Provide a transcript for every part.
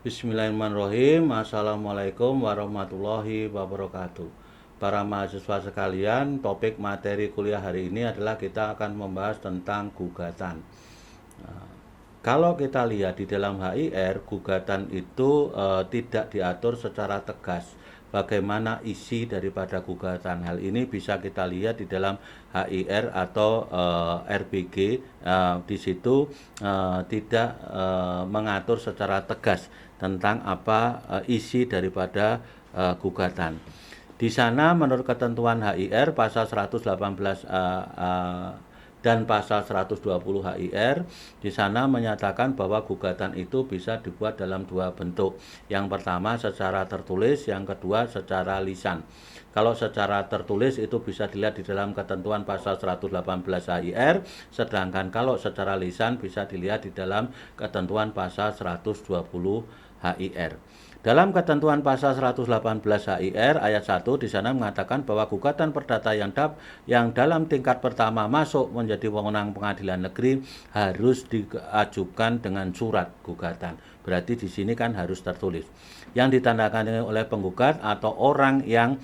Bismillahirrahmanirrahim. Assalamualaikum warahmatullahi wabarakatuh. Para mahasiswa sekalian, topik materi kuliah hari ini adalah kita akan membahas tentang gugatan. Nah, kalau kita lihat di dalam HIR, gugatan itu tidak diatur secara tegas bagaimana isi daripada gugatan. Hal ini bisa kita lihat di dalam HIR atau RBG. Di situ tidak mengatur secara tegas tentang apa isi daripada gugatan. Di sana menurut ketentuan HIR pasal 118 dan pasal 120 HIR, di sana menyatakan bahwa gugatan itu bisa dibuat dalam dua bentuk. Yang pertama secara tertulis, yang kedua secara lisan. Kalau secara tertulis itu bisa dilihat di dalam ketentuan pasal 118 HIR, sedangkan kalau secara lisan bisa dilihat di dalam ketentuan pasal 120 HIR. Dalam ketentuan pasal 118 HIR ayat 1 di sana mengatakan bahwa gugatan perdata yang dalam tingkat pertama masuk menjadi wewenang pengadilan negeri harus diajukan dengan surat gugatan. Berarti di sini kan harus tertulis. Yang ditandatangani oleh penggugat atau orang yang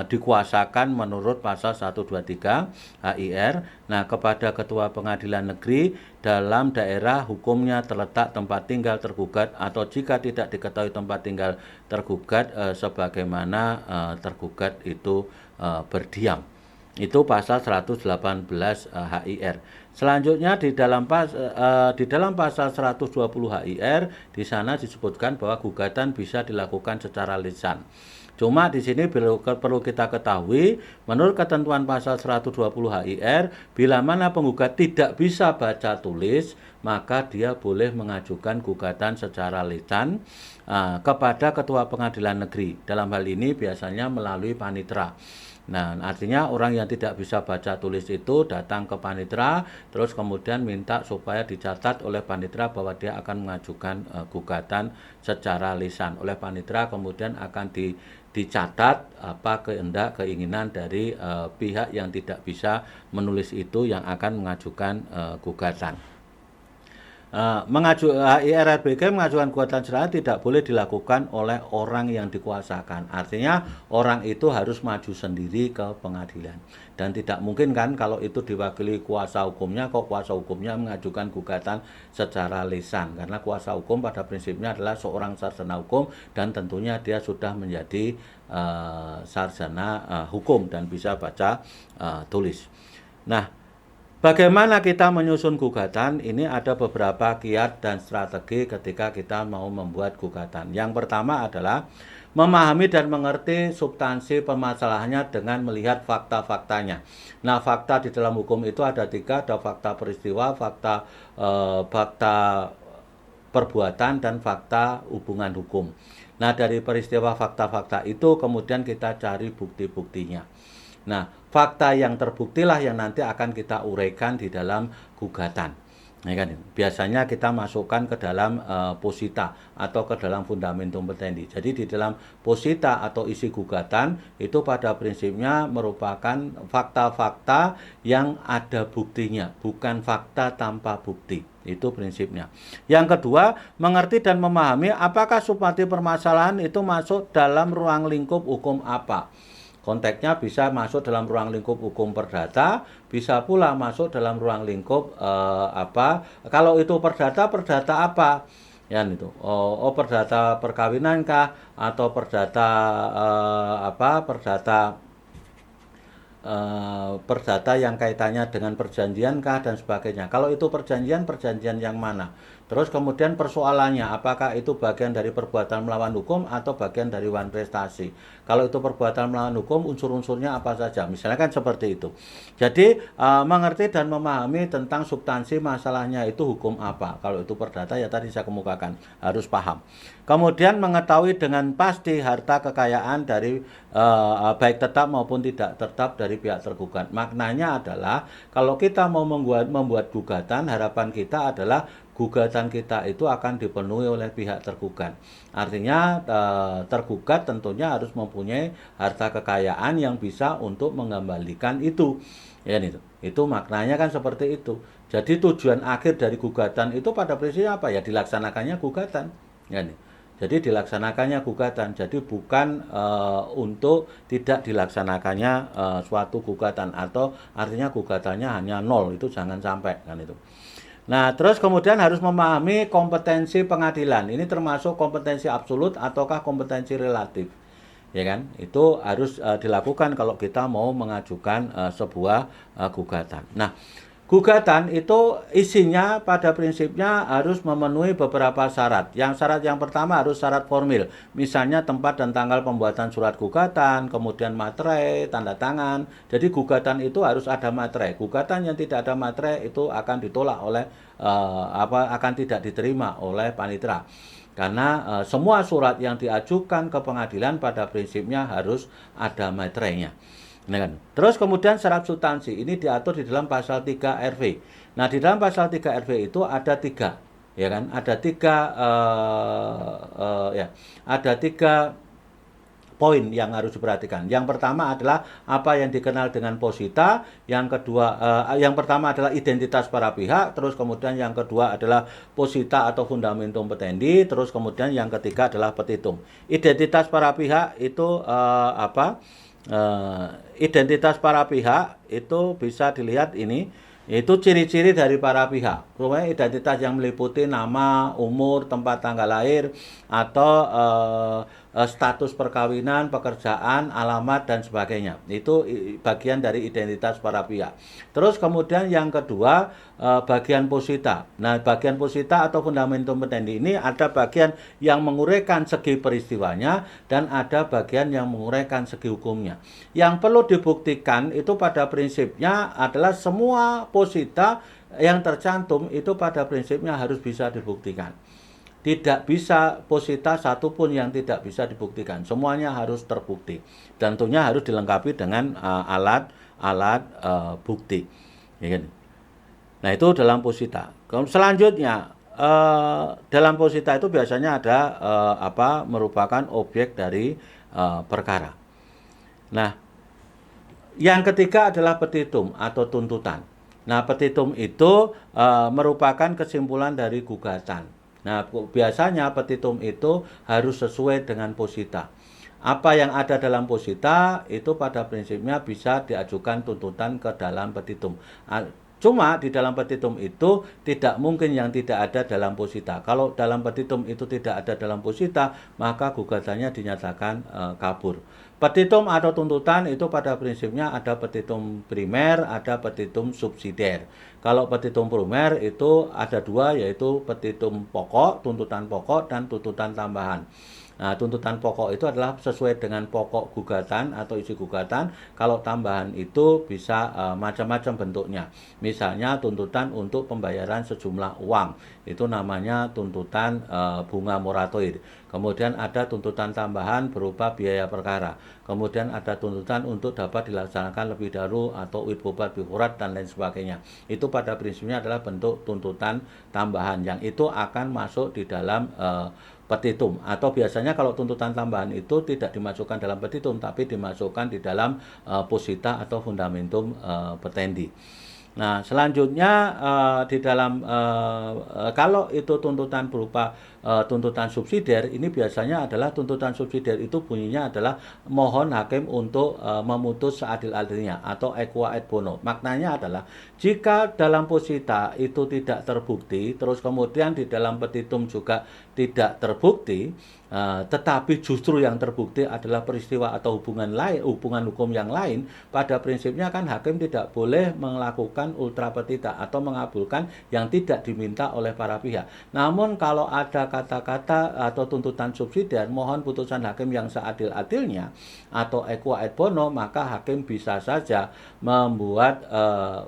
dikuasakan menurut pasal 123 HIR. Nah, kepada ketua pengadilan negeri dalam daerah hukumnya terletak tempat tinggal tergugat atau jika tidak diketahui tempat tinggal tergugat sebagaimana tergugat itu berdiam. Itu pasal 118 HIR. Selanjutnya di dalam pasal 120 HIR di sana disebutkan bahwa gugatan bisa dilakukan secara lisan. Cuma di sini perlu kita ketahui, menurut ketentuan pasal 120 HIR, bila mana penggugat tidak bisa baca tulis, maka dia boleh mengajukan gugatan secara lisan kepada ketua pengadilan negeri. Dalam hal ini biasanya melalui panitera. Nah, artinya orang yang tidak bisa baca tulis itu datang ke panitera, terus kemudian minta supaya dicatat oleh panitera bahwa dia akan mengajukan gugatan secara lisan. Oleh panitera kemudian akan dicatat apa kehendak keinginan dari pihak yang tidak bisa menulis itu yang akan mengajukan gugatan. HIRRBG mengajukan gugatan cerai tidak boleh dilakukan oleh orang yang dikuasakan. Artinya orang itu harus maju sendiri ke pengadilan. Dan tidak mungkin kan kalau itu diwakili kuasa hukumnya, kok kuasa hukumnya mengajukan gugatan secara lisan. Karena kuasa hukum pada prinsipnya adalah seorang sarjana hukum dan tentunya dia sudah menjadi sarjana hukum dan bisa baca tulis. Nah, bagaimana kita menyusun gugatan? Ini ada beberapa kiat dan strategi ketika kita mau membuat gugatan. Yang pertama adalah memahami dan mengerti substansi permasalahannya dengan melihat fakta-faktanya. Nah, fakta di dalam hukum itu ada tiga, ada fakta peristiwa, fakta perbuatan, dan fakta hubungan hukum. Nah, dari peristiwa fakta-fakta itu kemudian kita cari bukti-buktinya. Nah, fakta yang terbuktilah yang nanti akan kita uraikan di dalam gugatan. Nah, kan, biasanya kita masukkan ke dalam posita atau ke dalam fundamentum petendi. Jadi di dalam posita atau isi gugatan itu pada prinsipnya merupakan fakta-fakta yang ada buktinya, bukan fakta tanpa bukti. Itu prinsipnya. Yang kedua, mengerti dan memahami apakah substansi permasalahan itu masuk dalam ruang lingkup hukum apa. Konteksnya bisa masuk dalam ruang lingkup hukum perdata, bisa pula masuk dalam ruang lingkup apa? Kalau itu perdata apa? Ya itu. Perdata perkawinan kah atau perdata perdata yang kaitannya dengan perjanjian kah dan sebagainya. Kalau itu perjanjian yang mana? Terus kemudian persoalannya, apakah itu bagian dari perbuatan melawan hukum atau bagian dari wan prestasi? Kalau itu perbuatan melawan hukum, unsur-unsurnya apa saja? Misalnya kan seperti itu. Jadi mengerti dan memahami tentang substansi masalahnya itu hukum apa. Kalau itu perdata ya tadi saya kemukakan, harus paham. Kemudian mengetahui dengan pasti harta kekayaan dari baik tetap maupun tidak tetap dari pihak tergugat. Maknanya adalah kalau kita mau membuat gugatan, harapan kita adalah gugatan kita itu akan dipenuhi oleh pihak tergugat. Artinya tergugat tentunya harus mempunyai harta kekayaan yang bisa untuk mengembalikan itu. Ya itu. Itu maknanya kan seperti itu. Jadi tujuan akhir dari gugatan itu pada prinsipnya apa ya? Dilaksanakannya gugatan. Ya, Jadi dilaksanakannya gugatan. Jadi bukan untuk tidak dilaksanakannya suatu gugatan, atau artinya gugatannya hanya nol, itu jangan sampai kan itu. Nah, terus kemudian harus memahami kompetensi pengadilan. Ini termasuk kompetensi absolut ataukah kompetensi relatif. Ya kan? Itu harus dilakukan kalau kita mau mengajukan sebuah gugatan. Nah, gugatan itu isinya pada prinsipnya harus memenuhi beberapa syarat. Syarat yang pertama harus syarat formil. Misalnya tempat dan tanggal pembuatan surat gugatan, kemudian materai, tanda tangan. Jadi gugatan itu harus ada materai. Gugatan yang tidak ada materai itu akan ditolak oleh akan tidak diterima oleh panitera. Karena semua surat yang diajukan ke pengadilan pada prinsipnya harus ada materainya. Nah, kan? Terus kemudian syarat substansi ini diatur di dalam pasal 3 RW. Nah, di dalam pasal 3 RW itu ada 3, ya kan? Ada 3 ada 3 poin yang harus diperhatikan. Yang pertama adalah apa yang dikenal dengan posita, yang kedua yang pertama adalah identitas para pihak, terus kemudian yang kedua adalah posita atau fundamentum petendi, terus kemudian yang ketiga adalah petitum. Identitas para pihak itu identitas para pihak itu bisa dilihat ini, itu ciri-ciri dari para pihak. Pokoknya identitas yang meliputi nama, umur, tempat tanggal lahir, atau status perkawinan, pekerjaan, alamat, dan sebagainya. Itu bagian dari identitas para pihak. Terus kemudian yang kedua, bagian posita. Nah, bagian posita atau fundamentum petendi ini ada bagian yang menguraikan segi peristiwanya dan ada bagian yang menguraikan segi hukumnya. Yang perlu dibuktikan itu pada prinsipnya adalah semua posita yang tercantum itu pada prinsipnya harus bisa dibuktikan. Tidak bisa posita satupun yang tidak bisa dibuktikan. Semuanya harus terbukti. Dan tentunya harus dilengkapi dengan alat bukti. Ya kan? Nah, itu dalam posita. Selanjutnya, dalam posita itu biasanya ada merupakan objek dari perkara. Nah, yang ketiga adalah petitum atau tuntutan. Nah, petitum itu merupakan kesimpulan dari gugatan. Nah, biasanya petitum itu harus sesuai dengan posita. Apa yang ada dalam posita itu pada prinsipnya bisa diajukan tuntutan ke dalam petitum. Cuma di dalam petitum itu tidak mungkin yang tidak ada dalam posita. Kalau dalam petitum itu tidak ada dalam posita, maka gugatannya dinyatakan kabur. Petitum atau tuntutan itu pada prinsipnya ada petitum primer, ada petitum subsidiar. Kalau petitum primer itu ada 2, yaitu petitum pokok, tuntutan pokok, dan tuntutan tambahan. Nah, tuntutan pokok itu adalah sesuai dengan pokok gugatan atau isi gugatan. Kalau tambahan itu bisa macam-macam bentuknya. Misalnya tuntutan untuk pembayaran sejumlah uang, itu namanya tuntutan bunga moratoir. Kemudian ada tuntutan tambahan berupa biaya perkara. Kemudian ada tuntutan untuk dapat dilaksanakan lebih dahulu atau witbobat bihurat dan lain sebagainya. Itu pada prinsipnya adalah bentuk tuntutan tambahan yang itu akan masuk di dalam petitum. Atau biasanya kalau tuntutan tambahan itu tidak dimasukkan dalam petitum, tapi dimasukkan di dalam posita atau fundamentum petendi. Nah, selanjutnya di dalam kalau itu tuntutan berupa tuntutan subsidiar, ini biasanya adalah tuntutan subsidiar itu bunyinya adalah mohon hakim untuk memutus seadil-adilnya atau equa et bono. Maknanya adalah jika dalam posita itu tidak terbukti, terus kemudian di dalam petitum juga tidak terbukti, tetapi justru yang terbukti adalah peristiwa atau hubungan hukum yang lain, pada prinsipnya kan hakim tidak boleh melakukan ultra petita atau mengabulkan yang tidak diminta oleh para pihak. Namun kalau ada kata-kata atau tuntutan subsidiar mohon putusan hakim yang seadil-adilnya atau equa et bono, maka hakim bisa saja membuat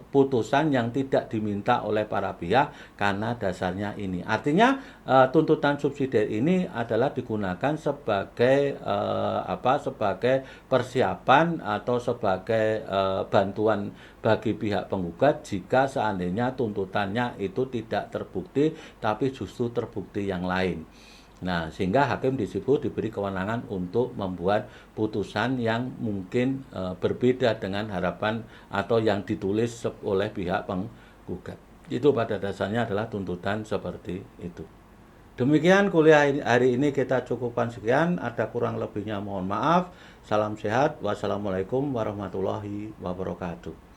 putusan yang tidak diminta oleh para pihak karena dasarnya ini. Artinya tuntutan subsidiar ini adalah digunakan sebagai sebagai persiapan atau sebagai bantuan bagi pihak penggugat jika seandainya tuntutannya itu tidak terbukti tapi justru terbukti yang lain. Nah, sehingga hakim disebut diberi kewenangan untuk membuat putusan yang mungkin berbeda dengan harapan atau yang ditulis oleh pihak penggugat. Itu pada dasarnya adalah tuntutan seperti itu. Demikian kuliah hari ini kita cukupkan sekian. Ada kurang lebihnya mohon maaf. Salam sehat. Wassalamualaikum warahmatullahi wabarakatuh.